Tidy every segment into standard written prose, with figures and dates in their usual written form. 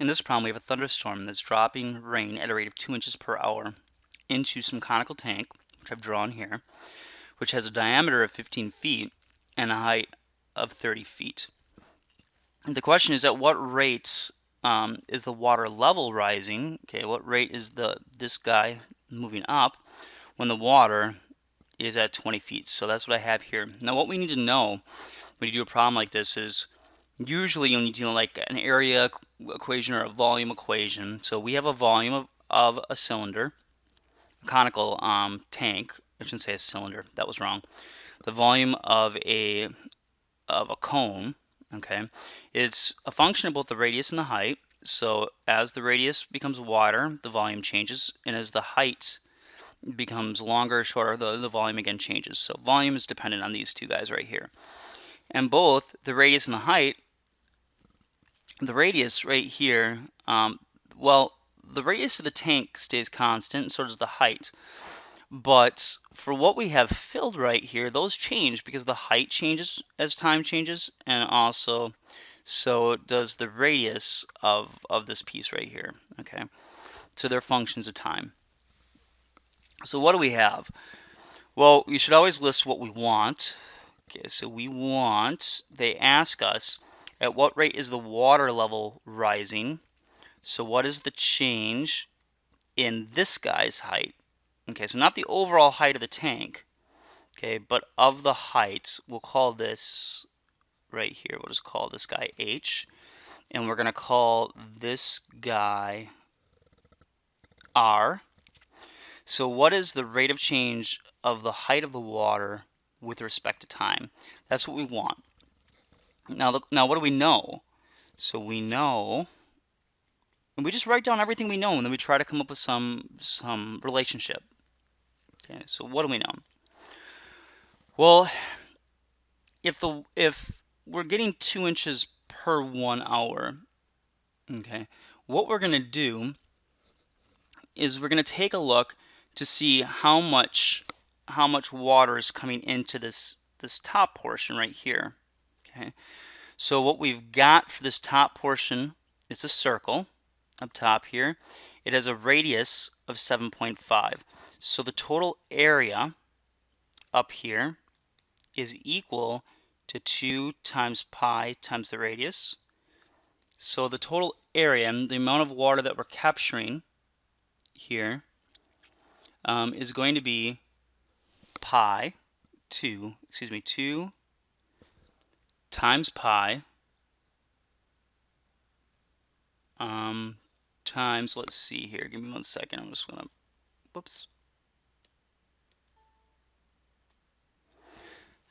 In this problem, we have a thunderstorm that's dropping rain at a rate of 2 inches per hour into some conical tank, which I've drawn here, which has a diameter of 15 feet and a height of 30 feet. And the question is, at what rate is the water level rising? Okay, what rate is this guy moving up when the water is at 20 feet? So that's what I have here. Now, what we need to know when you do a problem like this is usually when you do like an area equation or a volume equation. So we have a volume of a cylinder, a conical tank. I shouldn't say a cylinder. That was wrong. The volume of a cone. Okay, it's a function of both the radius and the height. So as the radius becomes wider, the volume changes, and as the height becomes longer or shorter, the volume again changes. So volume is dependent on these two guys right here. And both the radius and the height, the radius right here, well, the radius of the tank stays constant, and so does the height. But for what we have filled right here, those change because the height changes as time changes, and also so does the radius of this piece right here. Okay, so they're functions of time. So what do we have? Well, you should always list what we want. Okay, so they ask us, at what rate is the water level rising? So what is the change in this guy's height? Okay, so not the overall height of the tank, okay, but of the height. We'll call this right here, we'll just call this guy H, and we're going to call this guy R. So what is the rate of change of the height of the water with respect to time? That's what we want. Now what do we know? So we know, and we just write down everything we know, and then we try to come up with some relationship. Okay, so what do we know? Well, if we're getting 2 inches per 1 hour, okay, what we're going to do is we're going to take a look to see how much water is coming into this top portion right here. Okay, so what we've got for this top portion is a circle up top here. It has a radius of 7.5. So the total area up here is equal to 2 times pi times the radius. So the total area, the amount of water that we're capturing here, is going to be 2 times pi times, let's see here, give me 1 second, I'm just gonna, whoops.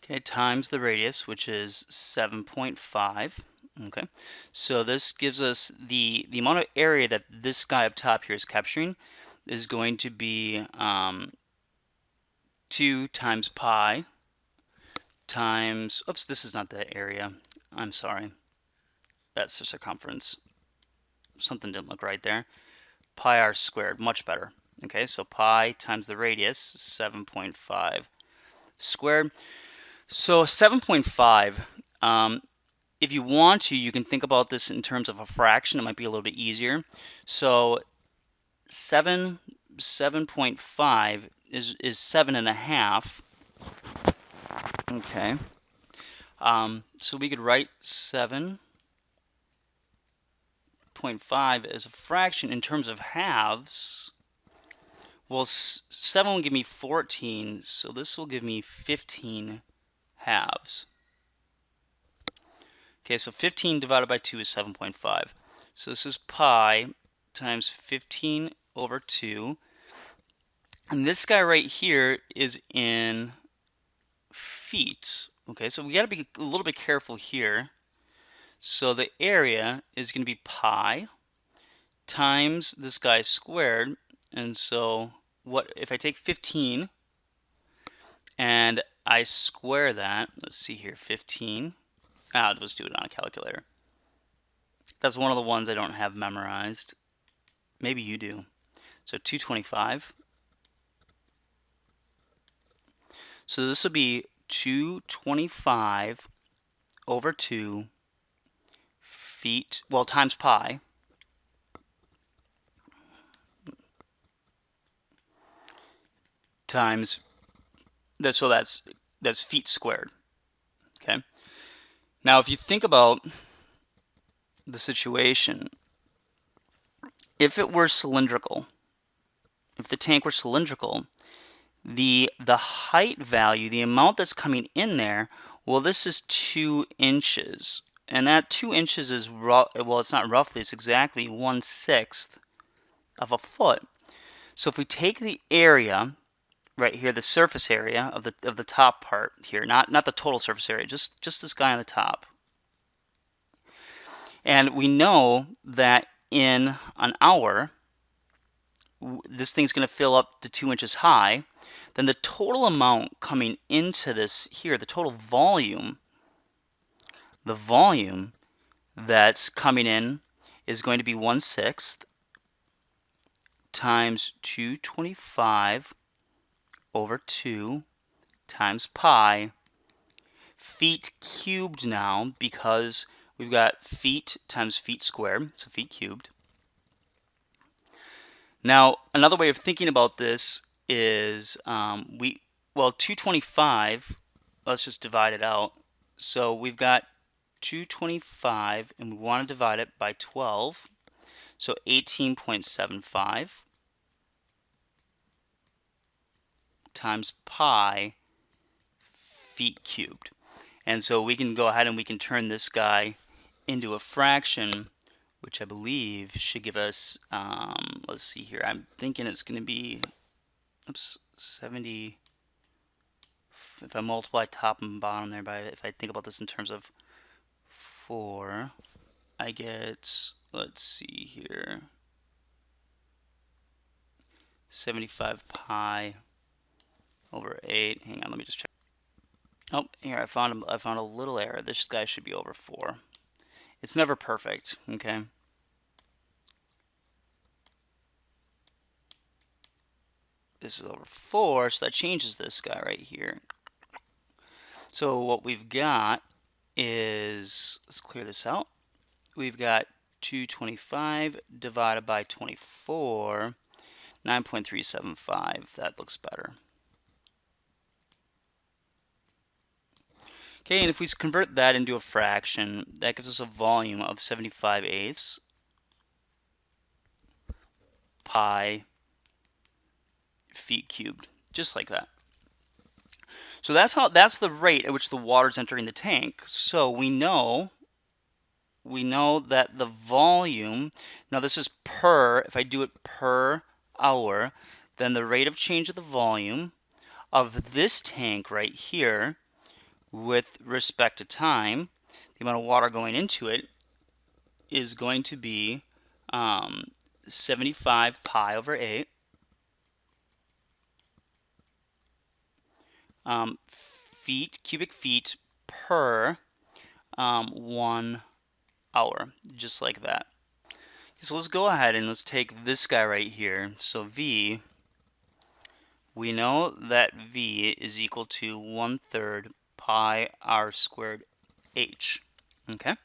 Okay, times the radius, which is 7.5. Okay, so this gives us the amount of area that this guy up top here is capturing is going to be 2 times pi times, oops, this is not the area. I'm sorry. That's the circumference. Something didn't look right there. Pi r squared, much better. Okay, so pi times the radius, 7.5 squared. So 7.5, if you want to, you can think about this in terms of a fraction. It might be a little bit easier. So 7.5 is 7.5. Okay. So we could write 7.5 as a fraction in terms of halves. Well, 7 will give me 14, so this will give me 15 halves. Okay, so 15 divided by 2 is 7.5. So this is pi times 15 over 2. And this guy right here is in feet. Okay, so we got to be a little bit careful here. So the area is going to be pi times this guy squared. And so what if I take 15 and I square that? Let's see here, 15. I'll just do it on a calculator. That's one of the ones I don't have memorized. Maybe you do. So 225. So this will be 225 over 2 feet, well, times pi. times that, so that's feet squared. Okay. Now, if you think about the situation, if it were cylindrical, if the tank were cylindrical, the height value, the amount that's coming in there, well, this is 2 inches. And that 2 inches is, well, it's not roughly, it's exactly 1/6 of a foot. So if we take the area right here, the surface area of the top part here, not the total surface area, just this guy on the top. And we know that in an hour, this thing's going to fill up to 2 inches high. Then the total amount coming into this here, the total volume, the volume that's coming in is going to be 1/6 times 225 over 2 times pi, feet cubed now, because we've got feet times feet squared, so feet cubed. Now, another way of thinking about this is 225, let's just divide it out. So we've got 225, and we want to divide it by 12. So 18.75 times pi feet cubed. And so we can go ahead and we can turn this guy into a fraction, which I believe should give us, let's see here, I'm thinking it's going to be, 70, if I multiply top and bottom there by, if I think about this in terms of 4, I get, let's see here, 75 pi over 8. Hang on, let me just check. Oh, here, I found a little error. This guy should be over 4. It's never perfect, okay? This is over 4, so that changes this guy right here. So what we've got is, let's clear this out. We've got 225 divided by 24, 9.375. That looks better. Okay, and if we convert that into a fraction, that gives us a volume of 75/8 pi feet cubed, just like that. So that's the rate at which the water's entering the tank. So we know that the volume, now this is per, if I do it per hour, then the rate of change of the volume of this tank right here with respect to time, the amount of water going into it, is going to be 75 pi over 8 cubic feet per 1 hour, just like that. So let's go ahead and let's take this guy right here. So V, we know that V is equal to 1/3 pi r squared h. Okay,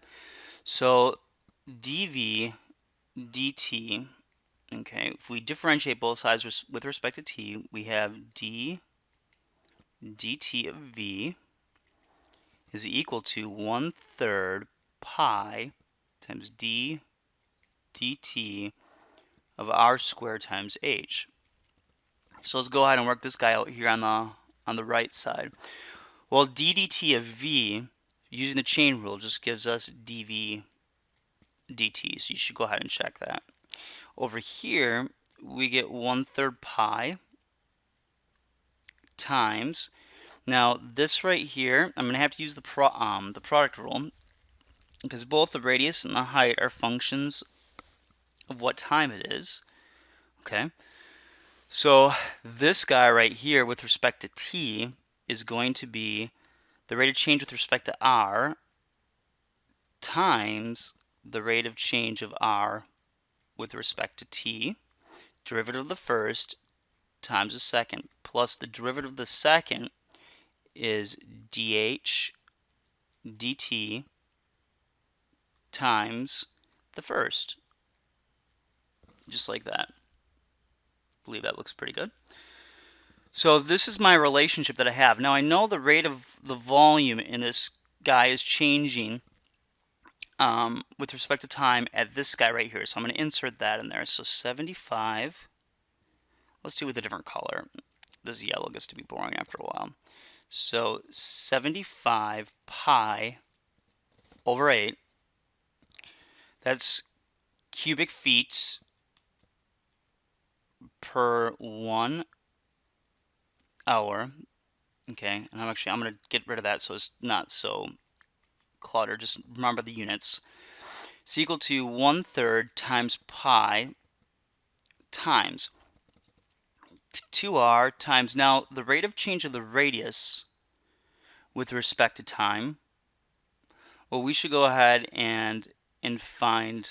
so dV dt, okay, if we differentiate both sides with respect to t, we have d dt of V is equal to 1/3 pi times d dt of r squared times h. So let's go ahead and work this guy out here on the right side. Well, d dt of V, using the chain rule, just gives us dV dt, so you should go ahead and check that. Over here, we get 1/3 pi times, now this right here, I'm going to have to use the product rule, because both the radius and the height are functions of what time it is. Okay, so this guy right here with respect to t is going to be the rate of change with respect to r times the rate of change of r with respect to t, derivative of the first times the second, plus the derivative of the second is dh dt times the first, just like that. I believe that looks pretty good. So this is my relationship that I have. Now I know the rate of the volume in this guy is changing with respect to time at this guy right here. So I'm going to insert that in there. So 75, let's do it with a different color. This yellow gets to be boring after a while. So 75 pi over 8, that's cubic feet per 1 hour. Okay, and I'm going to get rid of that so it's not so cluttered. Just remember the units. It's equal to 1/3 times pi times 2r times, now the rate of change of the radius with respect to time. Well, we should go ahead and find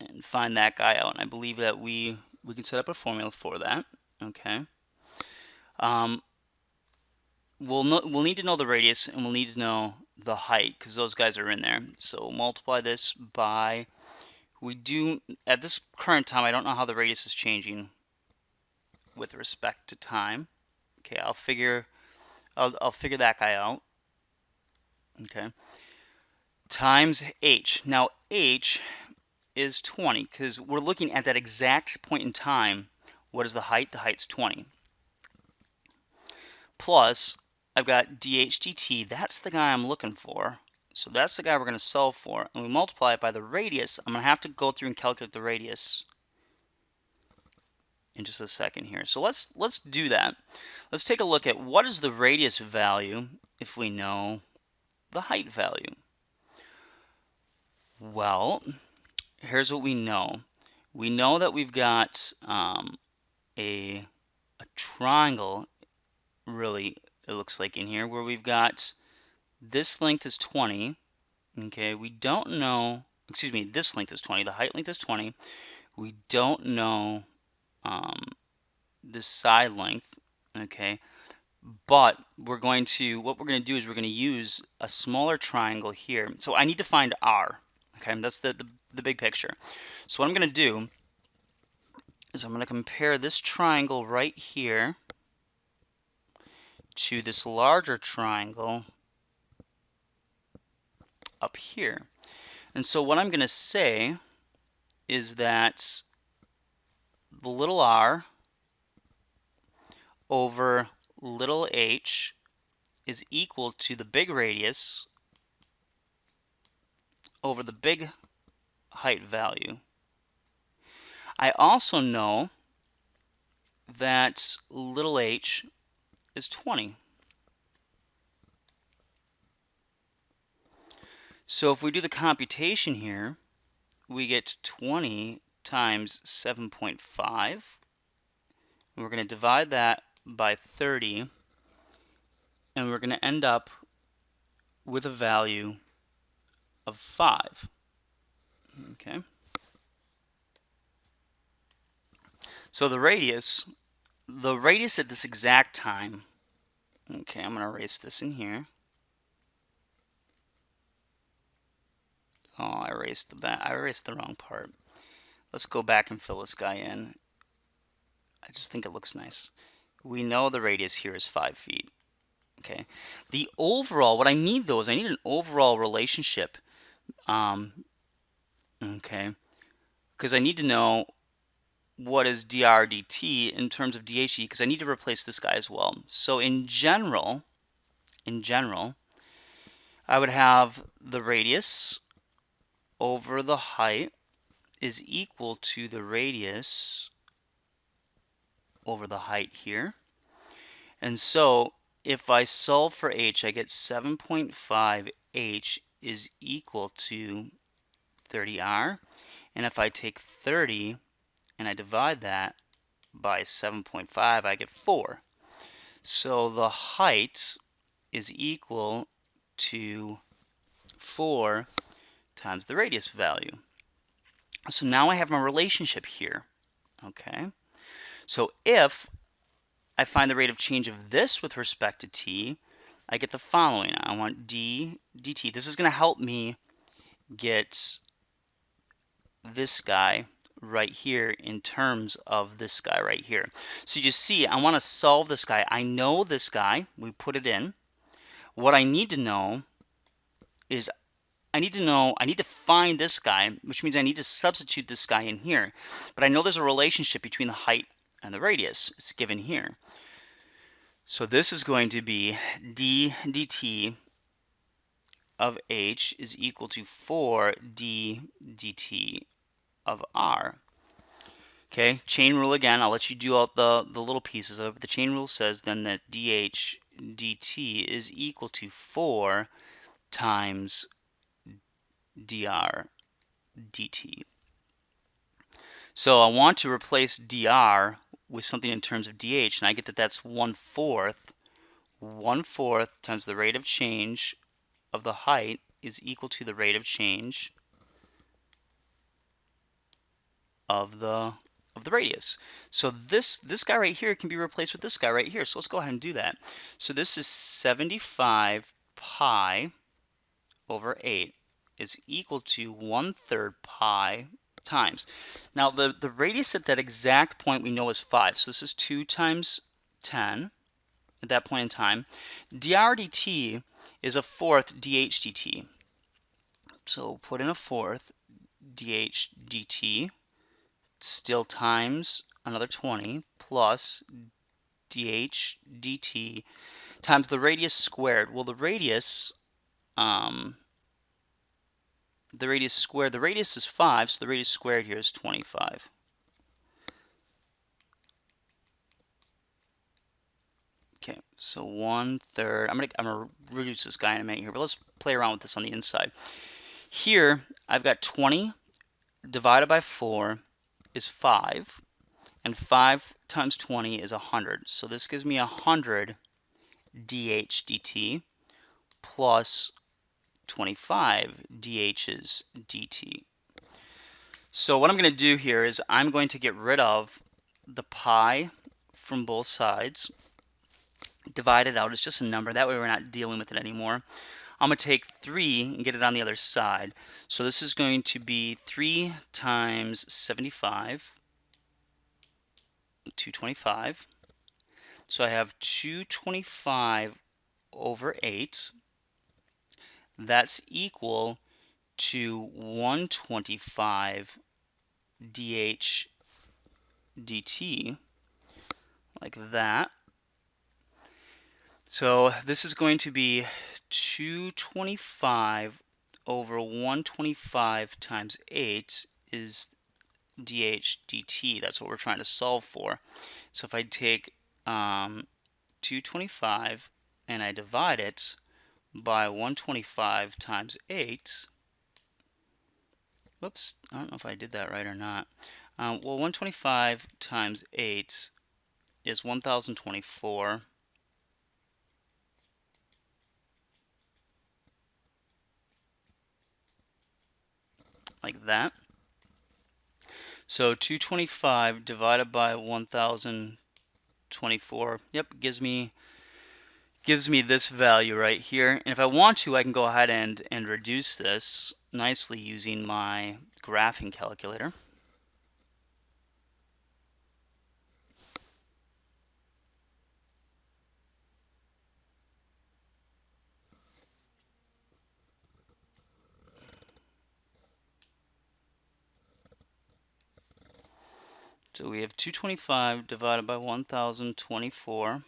that guy out, and I believe that we can set up a formula for that. Okay. We'll need to know the radius, and we'll need to know the height because those guys are in there. So multiply this by, we do at this current time, I don't know how the radius is changing with respect to time. Okay, I'll figure that guy out. Okay. Times h. Now h is 20 because we're looking at that exact point in time. What is the height? The height's 20. Plus, I've got dh/dt. That's the guy I'm looking for. So that's the guy we're going to solve for. And we multiply it by the radius. I'm going to have to go through and calculate the radius in just a second here. So let's do that. Let's take a look at what is the radius value if we know the height value. Well, here's what we know. We know that we've got a triangle, really, it looks like in here, where we've got this length is 20. Okay, we don't know, excuse me, this length is 20, the height length is 20. We don't know this side length, okay, but what we're going to do is we're going to use a smaller triangle here. So I need to find r, okay, that's the big picture. So what I'm going to do is I'm going to compare this triangle right here to this larger triangle up here. And so what I'm going to say is that the little r over little h is equal to the big radius over the big height value. I also know that little h is 20. So if we do the computation here, we get 20 times 7.5. We're going to divide that by 30, and we're going to end up with a value of 5. Okay. So the radius at this exact time, okay, I'm going to erase this in here. Oh, I erased the wrong part. Let's go back and fill this guy in. I just think it looks nice. We know the radius here is 5 feet. Okay. The overall, what I need though is I need an overall relationship. Okay. Because I need to know what is dr dt in terms of dh because I need to replace this guy as well. So in general, I would have the radius over the height is equal to the radius over the height here. And so if I solve for h, I get 7.5 h is equal to 30r. And if I take 30 and I divide that by 7.5, I get 4. So the height is equal to 4 times the radius value. So now I have my relationship here. Okay. So if I find the rate of change of this with respect to t, I get the following. I want d dt. This is going to help me get this guy right here in terms of this guy right here. So you see, I want to solve this guy. I know this guy. We put it in. What I need to know is I need to find this guy, which means I need to substitute this guy in here. But I know there's a relationship between the height and the radius. It's given here. So this is going to be d dt of h is equal to 4 d dt of r. Okay, chain rule again. I'll let you do all the little pieces of it. But the chain rule says then that dh dt is equal to 4 times dr dt. So I want to replace dr with something in terms of dh, and I get that that's 1/4. 1/4 times the rate of change of the height is equal to the rate of change of the radius. So this guy right here can be replaced with this guy right here. So let's go ahead and do that. So this is 75 pi over 8 is equal to 1/3 pi times. Now the radius at that exact point we know is 5. So this is 2 times 10 at that point in time. dr dt is 1/4 dh dt. So put in 1/4 dh dt, still times another 20 plus dh dt times the radius squared. Well, the radius squared, the radius is 5, so the radius squared here is 25. Okay, so 1/3. I'm gonna reduce this guy in a minute here, but let's play around with this on the inside. Here, I've got 20 divided by 4 is 5, and 5 times 20 is 100. So this gives me 100 dh dt plus 25 dh's dt. So what I'm going to do here is I'm going to get rid of the pi from both sides. Divide it out. It's just a number. That way we're not dealing with it anymore. I'm going to take 3 and get it on the other side. So this is going to be 3 times 75, 225. So I have 225 over 8. That's equal to 125 dh dt, like that. So this is going to be 225 over 125 times 8 is dh dt. That's what we're trying to solve for. So if I take 225 and I divide it by 125 times 8, whoops, I don't know if I did that right or not. Well, 125 times 8 is 1024. Like that. So 225 divided by 1024, yep, gives me this value right here. And if I want to, I can go ahead and reduce this nicely using my graphing calculator. So we have 225 divided by 1024.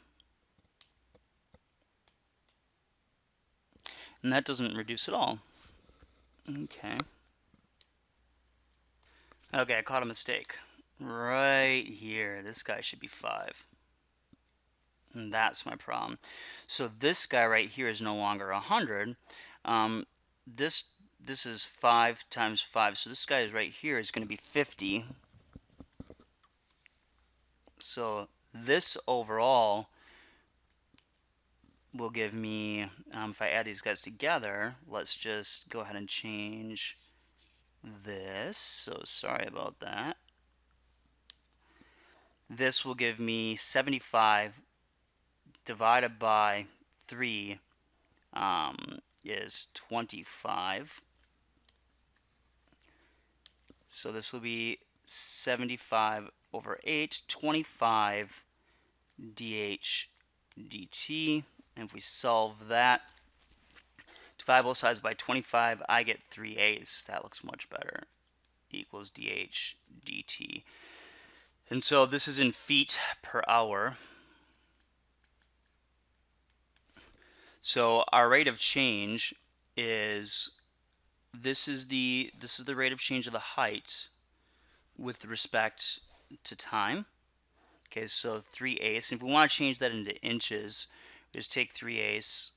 And that doesn't reduce at all. Okay. Okay, I caught a mistake. Right here, this guy should be 5. And that's my problem. So this guy right here is no longer 100. This is 5 times 5. So this guy is right here is going to be 50. So this overall will give me, if I add these guys together, let's just go ahead and change this. So sorry about that. This will give me 75 divided by 3 is 25. So this will be 75 over 8, 25 dH dt. And if we solve that, divide both sides by 25, I get 3/8. That looks much better. Equals dH dt. And so this is in feet per hour. So our rate of change is this is the rate of change of the height with respect to time. Okay, so 3/8. If we want to change that into inches, we just take 3/8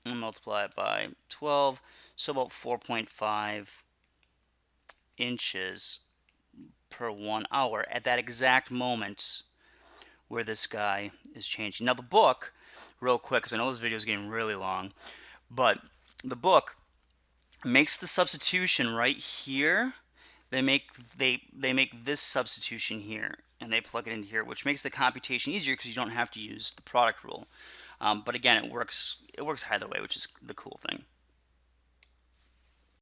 and multiply it by 12. So about 4.5 inches per 1 hour at that exact moment where this guy is changing. Now the book, real quick, because I know this video is getting really long, but the book makes the substitution right here. They make this substitution here, and they plug it in here, which makes the computation easier because you don't have to use the product rule. But again, it works either way, which is the cool thing.